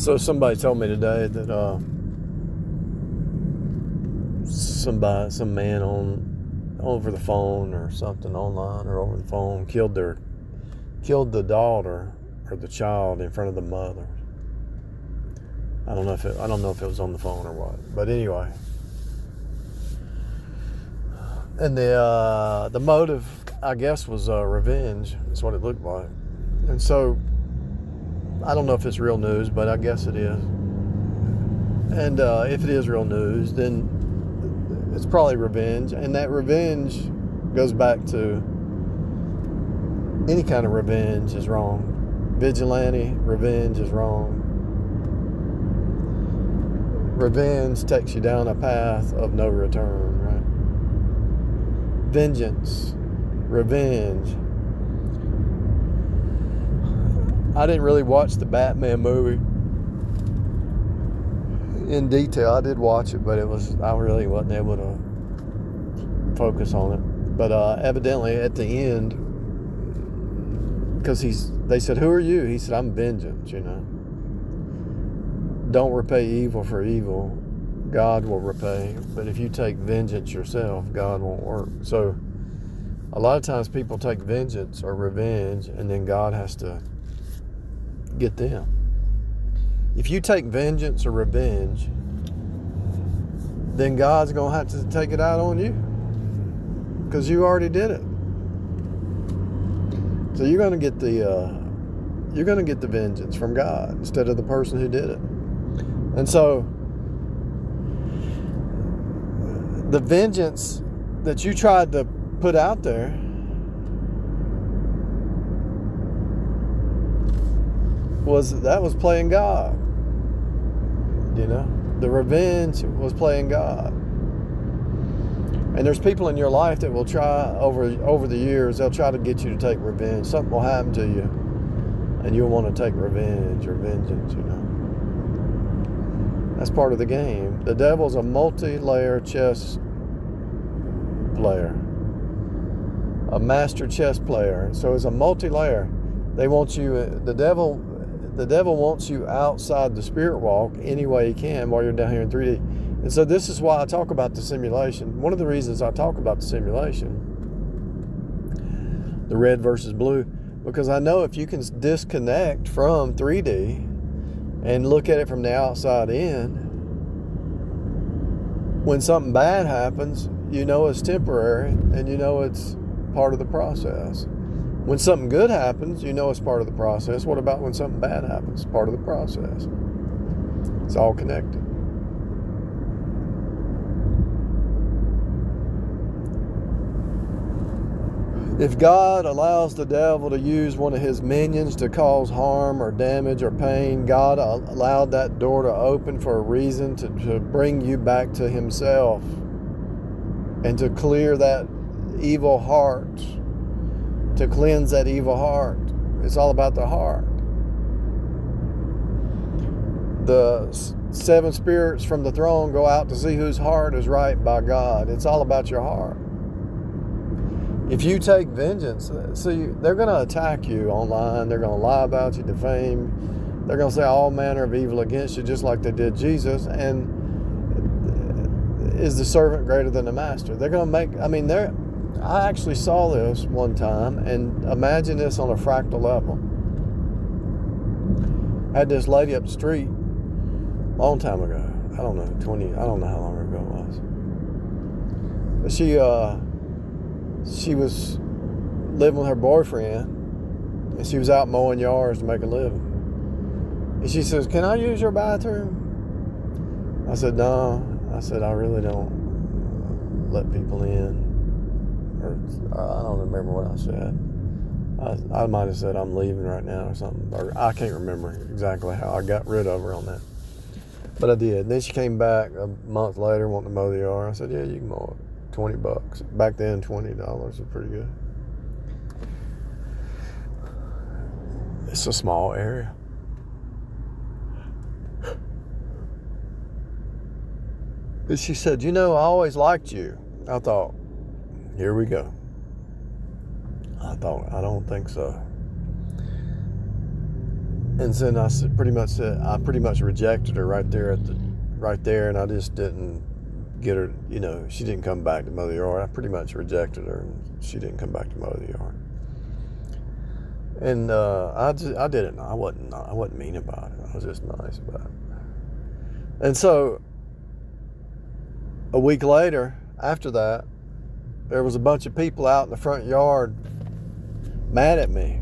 So somebody told me today that some man over the phone or something online or over the phone killed the daughter or the child in front of the mother. I don't know if it was on the phone or what, but anyway. And the motive, I guess, was revenge. That's what it looked like. And so I don't know if it's real news, but I guess it is. And if it is real news, then it's probably revenge. And that revenge goes back to any kind of revenge is wrong. Vigilante revenge is wrong. Revenge takes you down a path of no return, right? Vengeance, revenge. I didn't really watch the Batman movie in detail. I did watch it, but I really wasn't able to focus on it. But evidently at the end, because they said, "Who are you?" He said, "I'm vengeance, Don't repay evil for evil. God will repay. But if you take vengeance yourself, God won't work." So a lot of times people take vengeance or revenge, and then God has to get them. If you take vengeance or revenge, then God's going to have to take it out on you because you already did it. So you're going to get the vengeance from God instead of the person who did it. And so the vengeance that you tried to put out there was playing God. The revenge was playing God. And there's people in your life that will try over the years, they'll try to get you to take revenge. Something will happen to you and you'll want to take revenge or vengeance, That's part of the game. The devil's a multi-layer chess player, a master chess player. So it's a multi-layer. They want you. The devil wants you outside the spirit walk any way he can while you're down here in 3D. And so this is why I talk about the simulation. One of the reasons I talk about the simulation, the red versus blue, because I know if you can disconnect from 3D and look at it from the outside in, when something bad happens, it's temporary and it's part of the process. When something good happens, it's part of the process. What about when something bad happens? Part of the process. It's all connected. If God allows the devil to use one of his minions to cause harm or damage or pain, God allowed that door to open for a reason, to bring you back to himself and to clear that evil heart, to cleanse that evil heart. It's all about the heart. The 7 spirits from the throne go out to see whose heart is right by God. It's all about your heart. If you take vengeance, see, they're going to attack you online. They're going to lie about you, defame. They're going to say all manner of evil against you, just like they did Jesus. And is the servant greater than the master? They're going to I actually saw this one time, and imagine this on a fractal level. I had this lady up the street a long time ago. I don't know how long ago it was. But she was living with her boyfriend, and she was out mowing yards to make a living. And she says, "Can I use your bathroom?" I said, "No." I said, "I really don't let people in." Or I don't remember what I said. I might have said, "I'm leaving right now," or something. Or I can't remember exactly how I got rid of her on that. But I did. Then she came back a month later wanting to mow the yard. I said, "Yeah, you can mow it. $20. Back then, $20 was pretty good. It's a small area. But she said, "I always liked you." I thought, here we go. I don't think so. And then I pretty much rejected her right there, and I just didn't get her. She didn't come back to mow the yard. I pretty much rejected her, and she didn't come back to mow the yard. And I did it. I wasn't mean about it. I was just nice about it. And so a week later, after that, there was a bunch of people out in the front yard mad at me.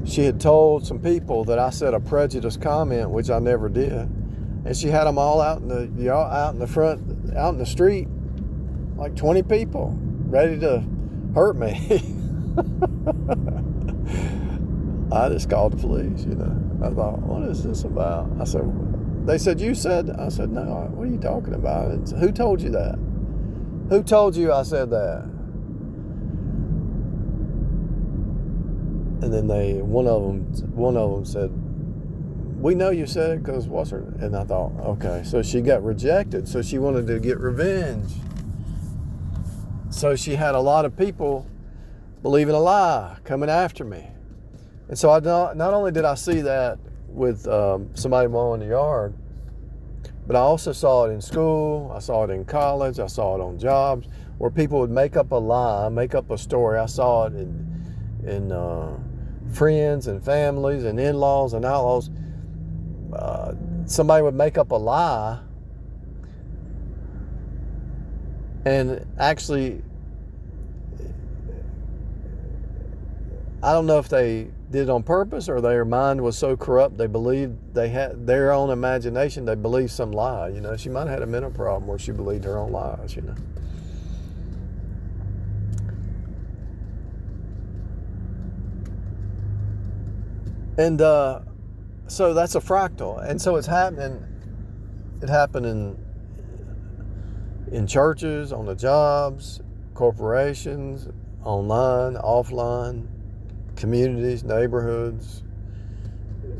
She had told some people that I said a prejudiced comment, which I never did, and she had them all out in the street, like 20 people, ready to hurt me. I just called the police. I thought, what is this about? They said, you said. I said, no. What are you talking about? And who told you that? Who told you I said that? And then one of them said, we know you said it because what's her? And I thought, okay, so she got rejected, so she wanted to get revenge. So she had a lot of people believing a lie, coming after me. And so not only did I see that with somebody mowing the yard, but I also saw it in school, I saw it in college, I saw it on jobs, where people would make up a lie, make up a story. I saw it in friends and families and in-laws and outlaws. Somebody would make up a lie and actually, I don't know if they did it on purpose or their mind was so corrupt they believed they had their own imagination. They believed some lie. She might have had a mental problem where she believed her own lies. And so that's a fractal. And so it's happening. It happened in churches, on the jobs, corporations, online, offline, communities, neighborhoods,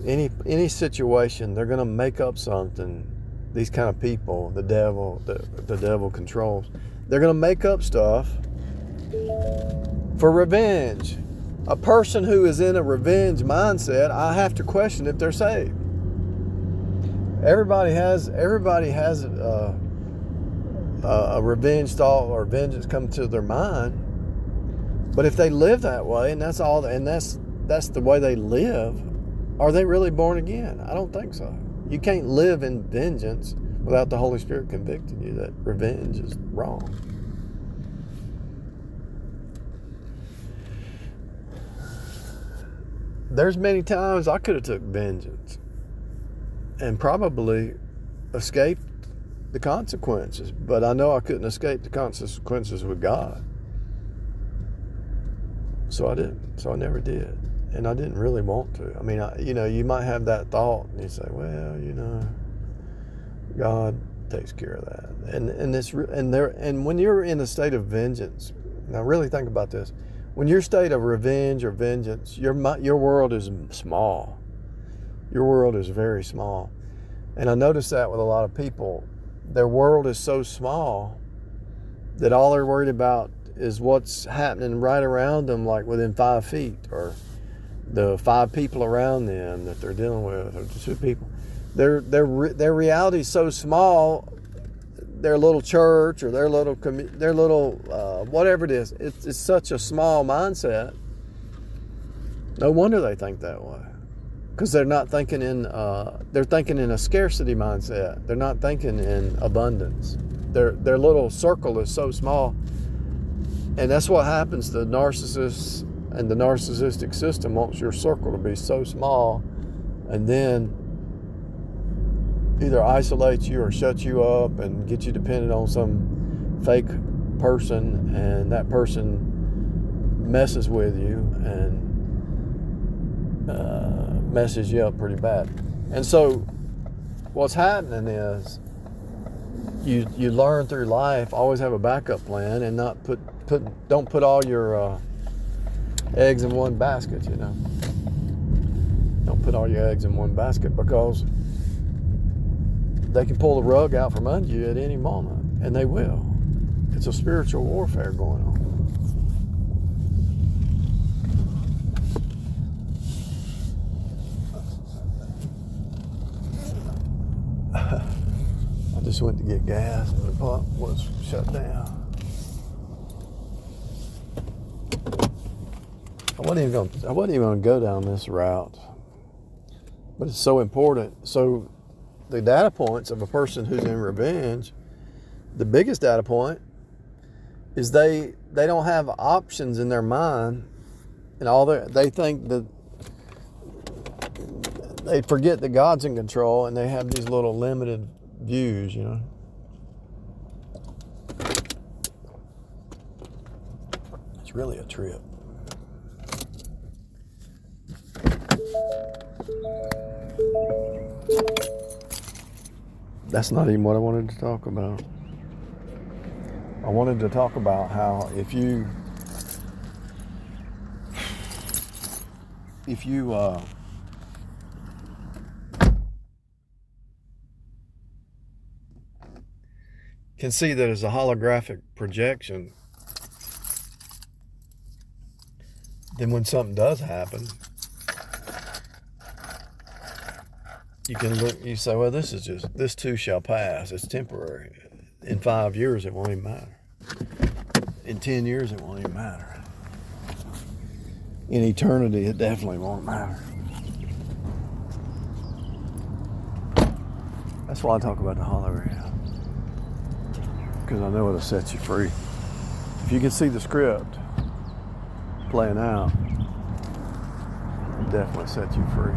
any situation. They're going to make up something. These kind of people, the devil controls. They're going to make up stuff for revenge. A person who is in a revenge mindset, I have to question if they're saved. Everybody has a revenge thought or vengeance come to their mind. But if they live that way, and that's the way they live, are they really born again? I don't think so. You can't live in vengeance without the Holy Spirit convicting you that revenge is wrong. There's many times I could have took vengeance and probably escaped the consequences, but I know I couldn't escape the consequences with God. So I didn't. So I never did. And I didn't really want to. I mean, you might have that thought and you say, well, God takes care of that. And when you're in a state of vengeance, now really think about this. When you're in a state of revenge or vengeance, your world is small. Your world is very small. And I notice that with a lot of people. Their world is so small that all they're worried about is what's happening right around them, like within 5 feet, or the 5 people around them that they're dealing with, or the 2 people. Their reality is so small. Their little church or their little whatever it is, it's such a small mindset. No wonder they think that way, because they're not thinking they're thinking in a scarcity mindset. They're not thinking in abundance. Their little circle is so small. And that's what happens to narcissists, and the narcissistic system wants your circle to be so small, and then either isolate you or shut you up and get you dependent on some fake person, and that person messes with you and messes you up pretty bad. And so what's happening is you learn through life, always have a backup plan, and don't put all your eggs in one basket. Don't put all your eggs in one basket, because they can pull the rug out from under you at any moment, and they will. It's a spiritual warfare going on. just went to get gas and the pump was shut down. I wasn't even gonna go down this route, but it's so important. So the data points of a person who's in revenge, the biggest data point is they don't have options in their mind, and they think that they forget that God's in control, and they have these little limited views, you know. It's really a trip. That's not even what I wanted to talk about. I wanted to talk about how if you can see that as a holographic projection, then when something does happen, you can look, you say, well, this too shall pass. It's temporary. In 5 years, it won't even matter. In 10 years, it won't even matter. In eternity, it definitely won't matter. That's why I talk about the hologram, because I know it'll set you free. If you can see the script playing out, it'll definitely set you free.